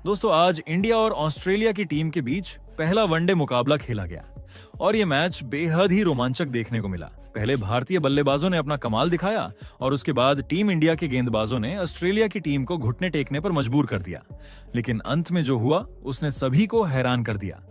दोस्तों, आज इंडिया और ऑस्ट्रेलिया की टीम के बीच पहला वनडे मुकाबला खेला गया और ये मैच बेहद ही रोमांचक देखने को मिला। पहले भारतीय बल्लेबाजों ने अपना कमाल दिखाया और उसके बाद टीम इंडिया के गेंदबाजों ने ऑस्ट्रेलिया की टीम को घुटने टेकने पर मजबूर कर दिया। लेकिन अंत में जो हुआ उसने सभी को हैरान कर दिया।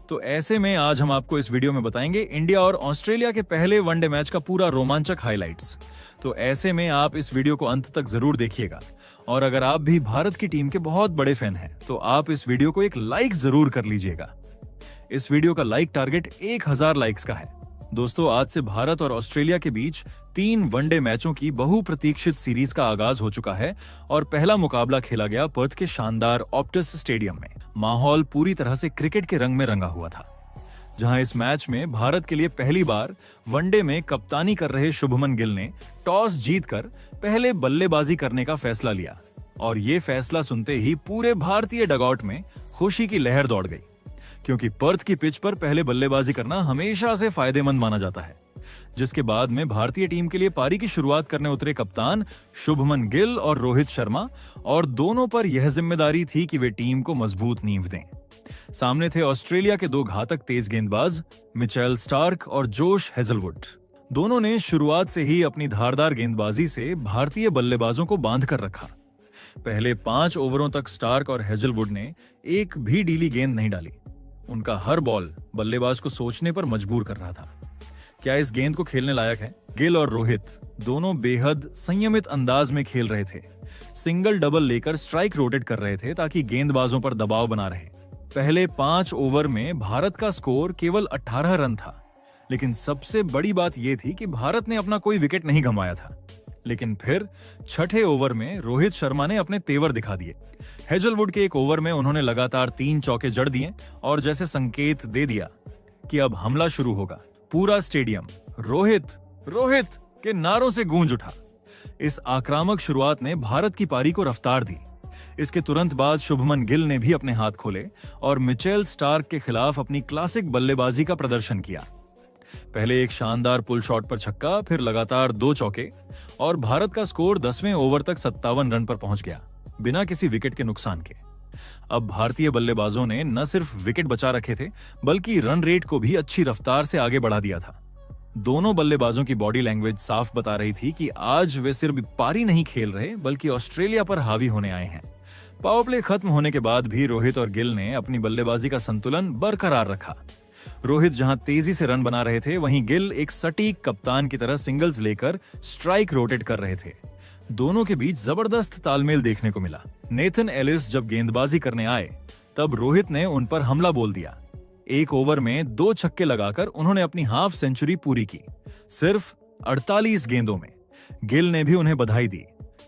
तो ऐसे में आज हम आपको इस वीडियो में बताएंगे इंडिया और ऑस्ट्रेलिया के पहले वनडे मैच का पूरा रोमांचक हाइलाइट्स। तो ऐसे में आप इस वीडियो को अंत तक जरूर देखिएगा और अगर आप भी भारत की टीम के बहुत बड़े फैन हैं तो आप इस वीडियो को एक लाइक जरूर कर लीजिएगा। इस वीडियो का लाइक टारगेट 1000 लाइक्स का है। दोस्तों, आज से भारत और ऑस्ट्रेलिया के बीच 3 वनडे मैचों की बहुप्रतीक्षित सीरीज का आगाज हो चुका है और पहला मुकाबला खेला गया पर्थ के शानदार ऑप्टस स्टेडियम में। माहौल पूरी तरह से क्रिकेट के रंग में रंगा हुआ था, जहां इस मैच में भारत के लिए पहली बार वनडे में कप्तानी कर रहे शुभमन गिल ने टॉस जीतकर पहले बल्लेबाजी करने का फैसला लिया और ये फैसला सुनते ही पूरे भारतीय डगआउट में खुशी की लहर दौड़ गई, क्योंकि पर्थ की पिच पर पहले बल्लेबाजी करना हमेशा से फायदेमंद माना जाता है। जिसके बाद में भारतीय टीम के लिए पारी की शुरुआत करने उतरे कप्तान शुभमन गिल और रोहित शर्मा, और दोनों पर यह जिम्मेदारी थी कि वे टीम को मजबूत नींव दें। सामने थे ऑस्ट्रेलिया के 2 घातक तेज गेंदबाज मिचेल स्टार्क और जोश हेजलवुड। दोनों ने शुरुआत से ही अपनी धारदार गेंदबाजी से भारतीय बल्लेबाजों को बांध कर रखा। पहले 5 ओवरों तक स्टार्क और हेजलवुड ने एक भी ढीली गेंद नहीं डाली। उनका हर बॉल बल्लेबाज को सोचने पर मजबूर कर रहा था, क्या इस गेंद को खेलने लायक है। गिल और रोहित दोनों बेहद संयमित अंदाज में खेल रहे थे। सिंगल डबल लेकर स्ट्राइक रोटेट कर रहे थे ताकि गेंदबाजों पर दबाव बना रहे। पहले 5 ओवर में भारत का स्कोर केवल 18 रन था, लेकिन सबसे बड़ी बात यह थी कि भारत ने अपना कोई विकेट नहीं गंवाया था। लेकिन फिर 6ठे ओवर में रोहित शर्मा ने अपने तेवर दिखा दिए। हेजलवुड के एक ओवर में उन्होंने लगातार 3 चौके जड़ दिए और जैसे संकेत दे दिया कि अब हमला शुरू होगा। पूरा स्टेडियम रोहित रोहित के नारों से गूंज उठा। इस आक्रामक शुरुआत ने भारत की पारी को रफ्तार दी। इसके तुरंत बाद शुभमन गिल ने भी अपने हाथ खोले और मिचेल स्टार्क के खिलाफ अपनी क्लासिक बल्लेबाजी का प्रदर्शन किया। पहले एक शानदार पुल शॉट पर छक्का, फिर लगातार 2 चौके और भारत का स्कोर 10वें ओवर तक 57 रन पर पहुंच गया, बिना किसी विकेट के नुकसान के। अब भारतीय बल्लेबाजों ने न सिर्फ विकेट बचा रखे थे, बल्कि रन रेट को भी अच्छी रफ्तार से आगे बढ़ा दिया था। दोनों बल्लेबाजों की बॉडी लैंग्वेज साफ बता रही थी कि आज वे सिर्फ पारी नहीं खेल रहे, बल्कि ऑस्ट्रेलिया पर हावी होने आए हैं। पावर प्ले खत्म होने के बाद भी रोहित और गिल ने अपनी बल्लेबाजी का संतुलन बरकरार रखा। रोहित जहां तेजी से रन बना रहे थे, वहीं गिल एक सटीक कप्तान की तरह सिंगल्स लेकर स्ट्राइक रोटेट कर रहे थे। दोनों के बीच जबरदस्त तालमेल देखने को मिला। नेथन एलिस जब गेंदबाजी करने आए, तब रोहित ने उन पर हमला बोल दिया। एक ओवर में 2 छक्के लगाकर उन्होंने अपनी हाफ सेंचुरी पूरी की, सिर्फ 48 गेंदों में। गिल ने भी उन्हें बधाई दी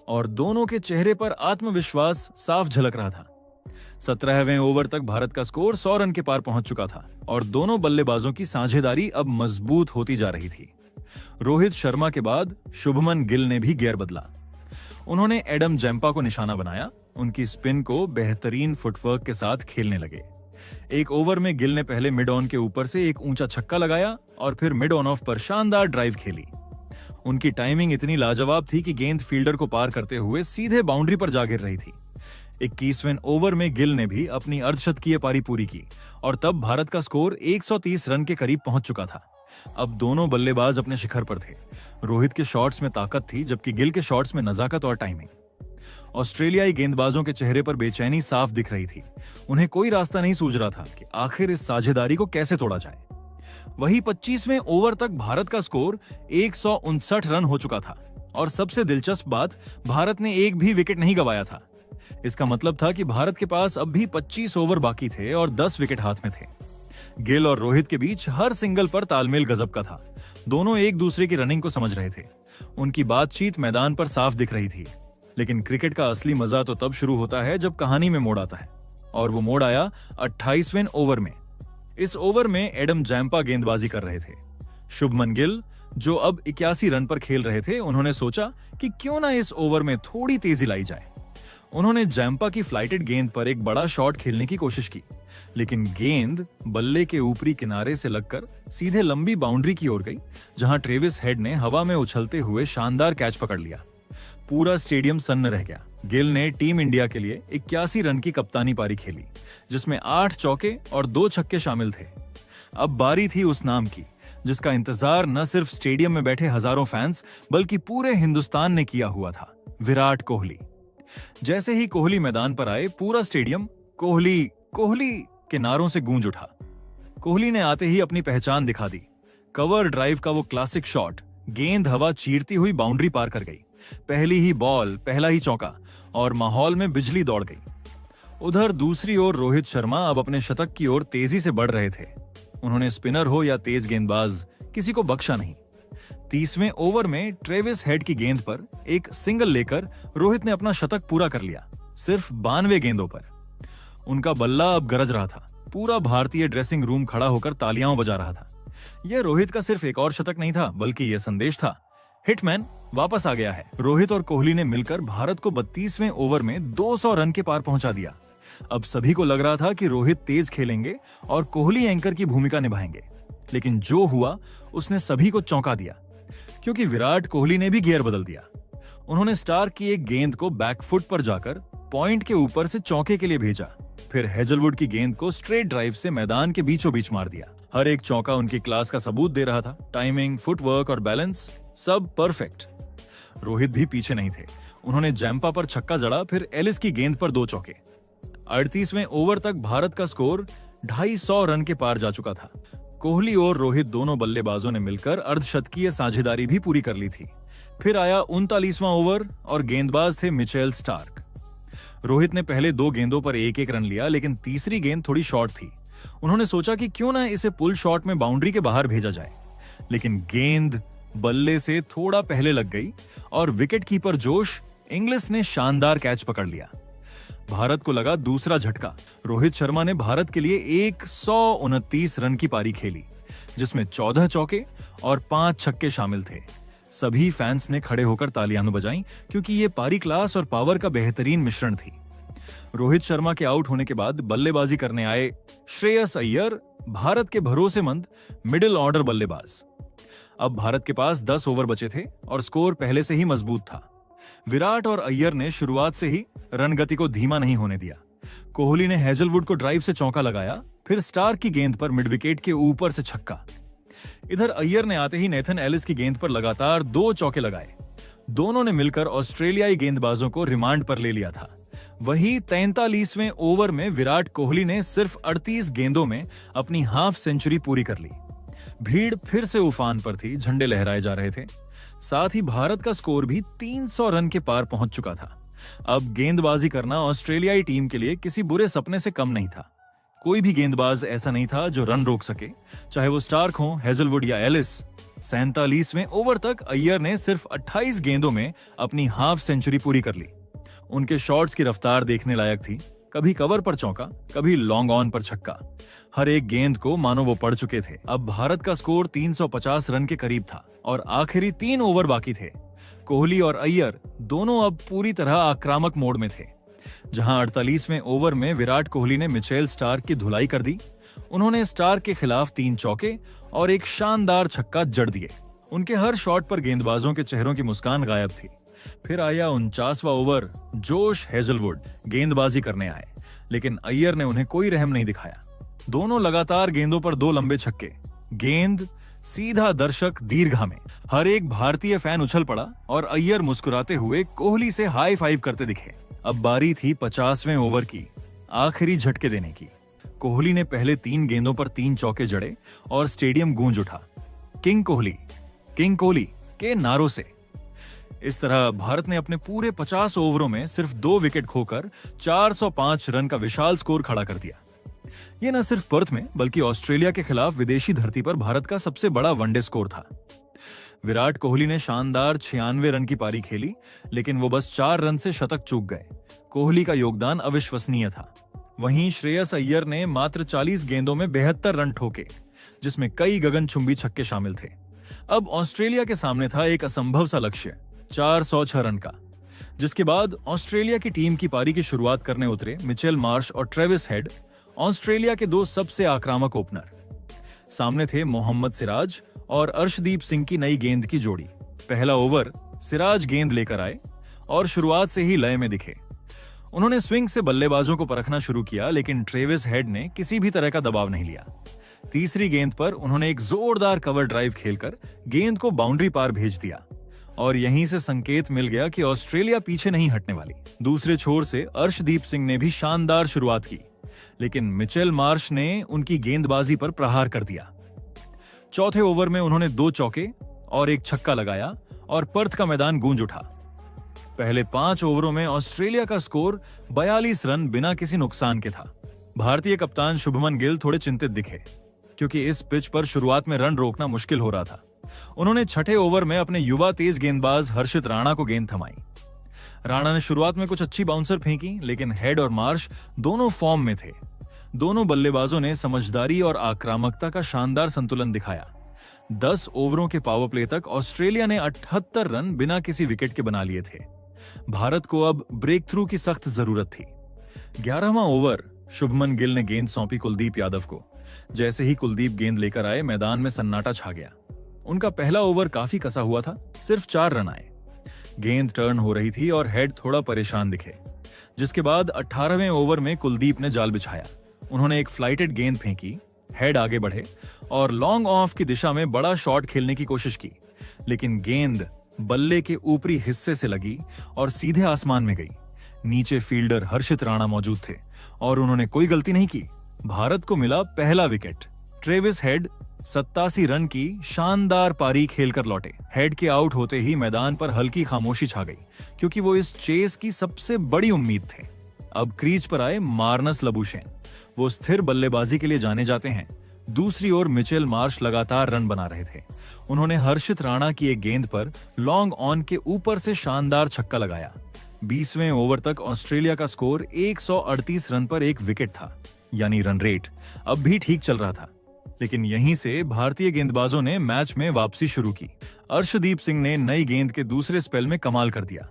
और दोनों के चेहरे पर आत्मविश्वास साफ झलक रहा था। 17वें ओवर तक भारत का स्कोर 100 रन के पार पहुंच चुका था और दोनों बल्लेबाजों की साझेदारी अब मजबूत होती जा रही थी। रोहित शर्मा के बाद शुभमन गिल ने भी गियर बदला। उन्होंने एडम जैम्पा को निशाना बनाया। उनकी स्पिन को बेहतरीन फुटवर्क के साथ खेलने लगे। एक ओवर में गिल ने पहले मिड ऑन के ऊपर से एक ऊंचा छक्का लगाया और फिर मिड ऑन ऑफ पर शानदार ड्राइव खेली। उनकी टाइमिंग इतनी लाजवाब थी कि गेंद फील्डर को पार करते हुए सीधे बाउंड्री पर जा गिर रही थी। 21वें ओवर में गिल ने भी अपनी अर्धशतकीय पारी पूरी की और तब भारत का स्कोर 130 रन के करीब पहुंच चुका था। अब दोनों बल्लेबाज अपने शिखर पर थे। रोहित के शॉट्स में ताकत थी, जबकि गिल के शॉट्स में नजाकत और टाइमिंग। ऑस्ट्रेलियाई गेंदबाजों के चेहरे पर बेचैनी साफ दिख रही थी। उन्हें कोई रास्ता नहीं सूझ रहा था कि आखिर इस साझेदारी को कैसे तोड़ा जाए। वही 25वें ओवर तक भारत का स्कोर 159 रन हो चुका था और सबसे दिलचस्प बात, भारत ने एक भी विकेट नहीं गंवाया था। इसका मतलब था कि भारत के पास अब भी 25 ओवर बाकी थे और 10 विकेट हाथ में थे। गिल और रोहित के बीच हर सिंगल पर तालमेल गजब का था। दोनों एक दूसरे की रनिंग को समझ रहे थे। उनकी बातचीत मैदान पर साफ दिख रही थी। लेकिन क्रिकेट का असली मजा तो तब शुरू होता है जब कहानी में मोड़ आता है, और वो मोड़ आया 28वें ओवर में। इस ओवर में एडम जैम्पा गेंदबाजी कर रहे थे। शुभमन गिल, जो अब 81 रन पर खेल रहे थे, उन्होंने सोचा कि क्यों ना इस ओवर में थोड़ी तेजी लाई जाए। उन्होंने जैम्पा की फ्लाइटेड गेंद पर एक बड़ा शॉट खेलने की कोशिश की, लेकिन गेंद बल्ले के ऊपरी किनारे से लगकर सीधे लंबी बाउंड्री की ओर गई, जहां ट्रेविस हेड ने हवा में उछलते हुए शानदार कैच पकड़ लिया। पूरा स्टेडियम सन्न रह गया। गिल ने टीम इंडिया के लिए 81 रन की कप्तानी पारी खेली, जिसमें 8 चौके और 2 छक्के शामिल थे। अब बारी थी उस नाम की जिसका इंतजार न सिर्फ स्टेडियम में बैठे हजारों फैंस बल्कि पूरे हिंदुस्तान ने किया हुआ था, विराट कोहली। जैसे ही कोहली मैदान पर आए, पूरा स्टेडियम कोहली कोहली के नारों से गूंज उठा। कोहली ने आते ही अपनी पहचान दिखा दी। कवर ड्राइव का वो क्लासिक शॉट, गेंद हवा चीरती हुई बाउंड्री पार कर गई। पहली ही बॉल, पहला ही चौका और माहौल में बिजली दौड़ गई। उधर दूसरी ओर रोहित शर्मा अब अपने शतक की ओर तेजी से बढ़ रहे थे। उन्होंने स्पिनर हो या तेज गेंदबाज, किसी को बख्शा नहीं। 30वें ओवर में ट्रेविस हेड की गेंद पर एक सिंगल लेकर रोहित ने अपना शतक पूरा कर लिया, सिर्फ 92 गेंदों पर। उनका बल्ला अब गरज रहा था। पूरा भारतीय ड्रेसिंग रूम खड़ा होकर तालियां बजा रहा था। यह रोहित का सिर्फ एक और शतक नहीं था, बल्कि यह संदेश था, हिटमैन वापस आ गया है। रोहित और कोहली ने मिलकर भारत को 32वें ओवर में 200 रन के पार पहुंचा दिया। अब सभी को लग रहा था कि रोहित तेज खेलेंगे और कोहली एंकर की भूमिका निभाएंगे, लेकिन जो हुआ उसने सभी को चौंका दिया, क्योंकि विराट कोहली ने भी गियर बदल दिया। उन्होंने स्टार्क की एक गेंद को बैकफुट पर जाकर पॉइंट के ऊपर से चौके के लिए भेजा, फिर हेजलवुड की गेंद को स्ट्रेट ड्राइव से मैदान के बीचों बीच मार दिया। हर एक चौका उनकी क्लास का सबूत दे रहा था। टाइमिंग, फुटवर्क और बैलेंस सब परफेक्ट। रोहित भी पीछे नहीं थे। उन्होंने जैम्पा पर छक्का जड़ा, फिर एलिस की गेंद पर 2 चौके। 38वें ओवर तक भारत का स्कोर 250 रन के पार जा चुका था। कोहली और रोहित दोनों बल्लेबाजों ने मिलकर अर्धशतकीय साझेदारी भी पूरी कर ली थी। फिर आया 39वां ओवर और गेंदबाज थे मिचेल स्टार्क। रोहित ने पहले 2 गेंदों पर 1-1 रन लिया, लेकिन तीसरी गेंद थोड़ी शॉर्ट थी। उन्होंने सोचा कि क्यों ना इसे पुल शॉट में बाउंड्री के बाहर भेजा जाए, लेकिन गेंद बल्ले से थोड़ा पहले लग गई और विकेट कीपर जोश इंग्लिश ने शानदार कैच पकड़ लिया। भारत को लगा दूसरा झटका। रोहित शर्मा ने भारत के लिए 129 रन की पारी खेली, जिसमें 14 चौके और 5 छक्के शामिल थे। सभी फैंस ने खड़े होकर तालियां बजाईं, क्योंकि यह पारी क्लास और पावर का बेहतरीन मिश्रण थी। रोहित शर्मा के आउट होने के बाद बल्लेबाजी करने आए श्रेयस अय्यर, भारत के भरोसेमंद मिडिल ऑर्डर बल्लेबाज। अब भारत के पास 10 ओवर बचे थे और स्कोर पहले से ही मजबूत था। विराट और अय्यर ने शुरुआत से ही रन गति को धीमा नहीं होने दिया। कोहली ने हेजलवुड को ड्राइव से चौका लगाया, फिर स्टार्क की गेंद पर मिड विकेट के ऊपर से छक्का। इधर अय्यर ने आते ही नेथन एलिस की गेंद पर लगातार 2 चौके लगाए। दोनों ने मिलकर ऑस्ट्रेलियाई गेंदबाजों को रिमांड पर ले लिया था। वहीं 43वें ओवर में विराट कोहली ने सिर्फ 38 गेंदों में अपनी हाफ सेंचुरी पूरी कर ली। भीड़ फिर से उफान पर थी, झंडे लहराए जा रहे थे। साथ ही भारत का स्कोर भी 300 रन के पार पहुंच चुका था। अब गेंदबाजी करना ऑस्ट्रेलियाई टीम के लिए किसी बुरे सपने से कम नहीं था। कोई भी गेंदबाज ऐसा नहीं था जो रन रोक सके, चाहे वो स्टार्क हो, हेजलवुड या एलिस। 47वें ओवर तक अय्यर ने सिर्फ 28 गेंदों में अपनी हाफ सेंचुरी पूरी कर ली। उनके शॉट्स की रफ्तार देखने लायक थी। कभी कवर पर चौका, कभी लॉन्ग ऑन पर छक्का। हर एक गेंद को मानो वो पढ़ चुके थे। अब भारत का स्कोर 350 रन के करीब था और आखिरी 3 ओवर बाकी थे। कोहली और अय्यर दोनों अब पूरी तरह आक्रामक मोड में थे। जहां 48वें ओवर में विराट कोहली ने मिचेल स्टार्क की धुलाई कर दी। उन्होंने स्टार्क के खिलाफ 3 चौके और एक शानदार छक्का जड़ दिए। उनके हर शॉट पर गेंदबाजों के चेहरों की मुस्कान गायब थी। फिर आया 49वां ओवर। जोश हेजलवुड गेंदबाजी करने आए, लेकिन अय्यर ने उन्हें कोई रहम नहीं दिखाया। दोनों लगातार गेंदों पर 2 लंबे छक्के। गेंद सीधा दर्शक दीर्घा में। हर एक भारतीय फैन उछल पड़ा और अय्यर मुस्कुराते हुए कोहली से हाई फाइव करते दिखे। अब बारी थी 50वें ओवर की, आखिरी झटके देने की। कोहली ने पहले 3 गेंदों पर 3 चौके जड़े और स्टेडियम गूंज उठा किंग कोहली के नारों से। इस तरह भारत ने अपने पूरे 50 ओवरों में सिर्फ 2 विकेट खोकर 405 रन का विशाल स्कोर खड़ा कर दिया। यह न सिर्फ पर्थ में बल्कि ऑस्ट्रेलिया के खिलाफ विदेशी धरती पर भारत का सबसे बड़ा वनडे स्कोर था। विराट कोहली ने शानदार 96 रन की पारी खेली, लेकिन वो बस 4 रन से शतक चूक गए। कोहली का योगदान अविश्वसनीय था। वहीं श्रेयस अय्यर ने मात्र 40 गेंदों में 72 रन ठोके, जिसमें कई गगनचुंबी छक्के शामिल थे। अब ऑस्ट्रेलिया के सामने था एक असंभव सा लक्ष्य, 406 रन का, जिसके बाद ऑस्ट्रेलिया की टीम की पारी की शुरुआत करने उतरे मिचेल मार्श और ट्रेविस हेड, ऑस्ट्रेलिया के 2 सबसे आक्रामक ओपनर। सामने थे मोहम्मद सिराज और अर्शदीप सिंह की नई गेंद की जोड़ी। पहला ओवर सिराज गेंद लेकर आए और शुरुआत से ही लय में दिखे। उन्होंने स्विंग से बल्लेबाजों को परखना शुरू किया, लेकिन ट्रेविस हेड ने किसी भी तरह का दबाव नहीं लिया। तीसरी गेंद पर उन्होंने एक जोरदार कवर ड्राइव खेलकर गेंद को बाउंड्री पार भेज दिया और यहीं से संकेत मिल गया कि ऑस्ट्रेलिया पीछे नहीं हटने वाली। दूसरे छोर से अर्शदीप सिंह ने भी शानदार शुरुआत की, लेकिन मिचेल मार्श ने उनकी गेंदबाजी पर प्रहार कर दिया। चौथे ओवर में उन्होंने 2 चौके और 1 छक्का लगाया और पर्थ का मैदान गूंज उठा। पहले 5 ओवरों में ऑस्ट्रेलिया का स्कोर 42 रन बिना किसी नुकसान के था। भारतीय कप्तान शुभमन गिल थोड़े चिंतित दिखे, क्योंकि इस पिच पर शुरुआत में रन रोकना मुश्किल हो रहा था। उन्होंने छठे ओवर में अपने युवा तेज गेंदबाज हर्षित राणा को गेंद थमाई। राणा ने शुरुआत में कुछ अच्छी बाउंसर फेंकी, लेकिन हेड और मार्श दोनों फॉर्म में थे। दोनों बल्लेबाजों ने समझदारी और आक्रामकता का शानदार संतुलन दिखाया। 10 ओवरों के पावर प्ले तक ऑस्ट्रेलिया ने 78 रन बिना किसी विकेट के बना लिए थे। भारत को अब ब्रेक थ्रू की सख्त जरूरत थी। 11वां ओवर शुभमन गिल ने गेंद सौंपी कुलदीप यादव को। जैसे ही कुलदीप गेंद लेकर आए, मैदान में सन्नाटा छा गया। उनका पहला ओवर काफी कसा हुआ था, सिर्फ 4 रन आए। गेंद टर्न हो रही थी और हेड थोड़ा परेशान दिखे, जिसके बाद 18वें ओवर में कुलदीप ने जाल बिछाया। उन्होंने एक फ्लाइटेड गेंद फेंकी, हेड आगे बढ़े और लॉन्ग ऑफ की दिशा में बड़ा शॉट खेलने की कोशिश की, लेकिन गेंद बल्ले के ऊपरी हिस्से से लगी और सीधे आसमान में गई। नीचे फील्डर हर्षित राणा मौजूद थे और उन्होंने कोई गलती नहीं की। भारत को मिला पहला विकेट। ट्रेविस हेड 87 रन की शानदार पारी खेलकर लौटे। हेड के आउट होते ही मैदान पर हल्की खामोशी छा गई, क्योंकि वो इस चेस की सबसे बड़ी उम्मीद थे। अब क्रीज पर आए मार्नस लबुशेन। वो स्थिर बल्लेबाजी के लिए जाने जाते हैं। दूसरी ओर मिचेल मार्श लगातार रन बना रहे थे। उन्होंने हर्षित राणा की एक गेंद पर लॉन्ग ऑन के ऊपर से शानदार छक्का लगाया। 20वें ओवर तक ऑस्ट्रेलिया का स्कोर 138 रन पर 1 विकेट था, यानी रन रेट अब भी ठीक चल रहा था। लेकिन यहीं से भारतीय गेंदबाजों ने मैच में वापसी शुरू की। अर्शदीप सिंह ने नई गेंद के दूसरे स्पेल में कमाल कर दिया।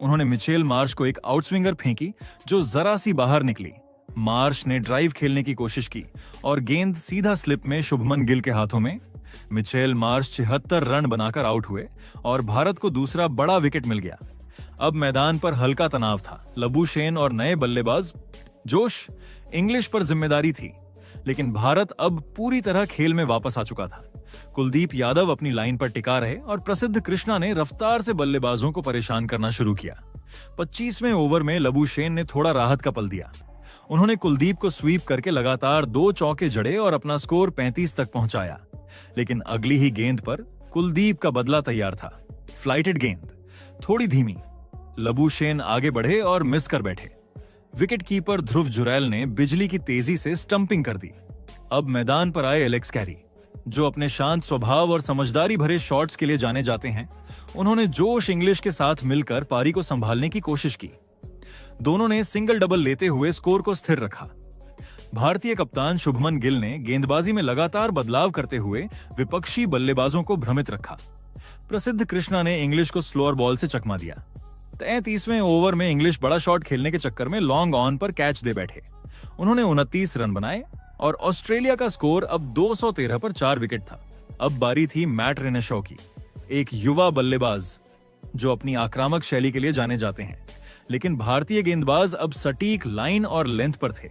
उन्होंने मिचेल मार्श को एक आउटस्विंगर फेंकी जो जरा सी बाहर निकली। मार्श ने ड्राइव खेलने की कोशिश की और गेंद सीधा स्लिप में शुभमन गिल के हाथों में। मिचेल मार्श 76 रन बनाकर आउट हुए और भारत को दूसरा बड़ा विकेट मिल गया। अब मैदान पर हल्का तनाव था। लबुशेन और नए बल्लेबाज जोश इंग्लिश पर जिम्मेदारी थी, लेकिन भारत अब पूरी तरह खेल में वापस आ चुका था। कुलदीप यादव अपनी लाइन पर टिका रहे और प्रसिद्ध कृष्णा ने रफ्तार से बल्लेबाजों को परेशान करना शुरू किया। 25वें ओवर में लबुशेन ने थोड़ा राहत का पल दिया। उन्होंने कुलदीप को स्वीप करके लगातार 2 चौके जड़े और अपना स्कोर 35 तक पहुंचाया। लेकिन अगली ही गेंद पर कुलदीप का बदला तैयार था। फ्लाइटेड गेंद, थोड़ी धीमी। लबुशेन आगे बढ़े और मिस कर बैठे। विकेट कीपर ध्रुव जुरैल ने बिजली की तेजी से स्टंपिंग कर दी। अब मैदान पर आए एलेक्स कैरी, जो अपने शांत स्वभाव और समझदारी भरे शॉट्स के लिए जाने जाते हैं। उन्होंने जोश इंग्लिश के साथ मिलकर पारी को संभालने की कोशिश की। दोनों ने सिंगल डबल लेते हुए स्कोर को स्थिर रखा। भारतीय कप्तान शुभमन गिल ने गेंदबाजी में लगातार बदलाव करते हुए विपक्षी बल्लेबाजों को भ्रमित रखा। प्रसिद्ध कृष्णा ने इंग्लिश को स्लोअर बॉल से चकमा दिया। 33वें ओवर में इंग्लिश बड़ा शॉट खेलने के चक्कर में लॉन्ग ऑन पर कैच दे बैठे। उन्होंने 29 रन बनाए और ऑस्ट्रेलिया का स्कोर अब 213 पर 4 विकेट था। अब बारी थी मैट रेनेशॉ की, एक युवा बल्लेबाज जो अपनी आक्रामक शैली के लिए जाने जाते हैं। लेकिन भारतीय गेंदबाज अब सटीक लाइन और लेंथ पर थे।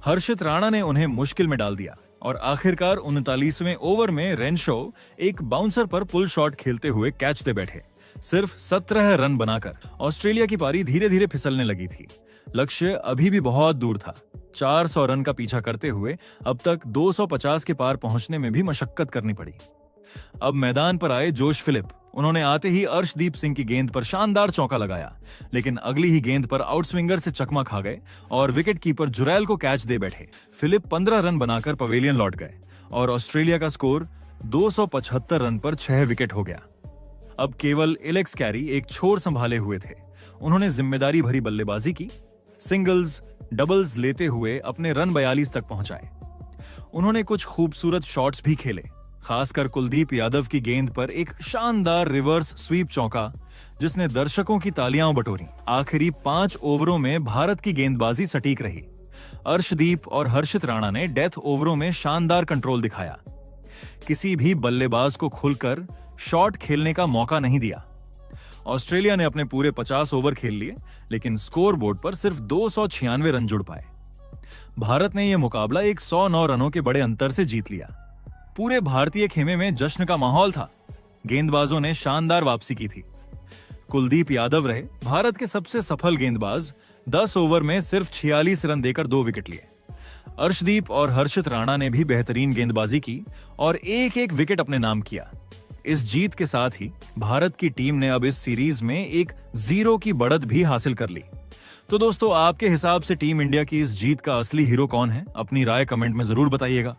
हर्षित राणा ने उन्हें मुश्किल में डाल दिया और आखिरकार 39वें ओवर में रेनशॉ एक बाउंसर पर पुल शॉट खेलते हुए कैच दे बैठे। सिर्फ 17 रन बनाकर ऑस्ट्रेलिया की पारी धीरे धीरे फिसलने लगी थी। लक्ष्य अभी भी बहुत दूर था। 400 रन का पीछा करते हुए अब तक 250 के पार पहुंचने में भी मशक्कत करनी पड़ी। अब मैदान पर आए जोश फिलिप। उन्होंने आते ही अर्शदीप सिंह की गेंद पर शानदार चौका लगाया, लेकिन अगली ही गेंद पर आउटस्विंगर से चकमा खा गए और विकेट कीपर जुरैल को कैच दे बैठे। फिलिप 15 रन बनाकर पवेलियन लौट गए और ऑस्ट्रेलिया का स्कोर 275 रन पर 6 विकेट हो गया। अब केवल एलेक्स कैरी एक छोर संभाले हुए थे। उन्होंने जिम्मेदारी भरी बल्लेबाजी की, सिंगल्स डबल्स लेते हुए अपने रन 42 तक पहुंचाए। उन्होंने कुछ खूबसूरत शॉट्स भी खेले, खासकर कुलदीप यादव की गेंद पर एक शानदार रिवर्स स्वीप चौका जिसने दर्शकों की तालियां बटोरी। आखिरी 5 ओवरों में भारत की गेंदबाजी सटीक रही। अर्शदीप और हर्षित राणा ने डेथ ओवरों में शानदार कंट्रोल दिखाया। किसी भी बल्लेबाज को खुलकर शॉट खेलने का मौका नहीं दिया। ऑस्ट्रेलिया ने अपने पूरे 50 ओवर खेल लिए, लेकिन स्कोर बोर्ड पर सिर्फ 296 रन जुड़ पाए। भारत ने यह मुकाबला 109 रनों के बड़े अंतर से जीत लिया। पूरे भारतीय खेमे में जश्न का माहौल था। गेंदबाजों ने शानदार वापसी की थी। कुलदीप यादव रहे भारत के सबसे सफल गेंदबाज। 10 ओवर में सिर्फ 46 रन देकर 2 विकेट लिए। अर्शदीप और हर्षित राणा ने भी बेहतरीन गेंदबाजी की और एक एक विकेट अपने नाम किया। इस जीत के साथ ही भारत की टीम ने अब इस सीरीज में एक 0 की बढ़त भी हासिल कर ली। तो दोस्तों, आपके हिसाब से टीम इंडिया की इस जीत का असली हीरो कौन है? अपनी राय कमेंट में जरूर बताइएगा।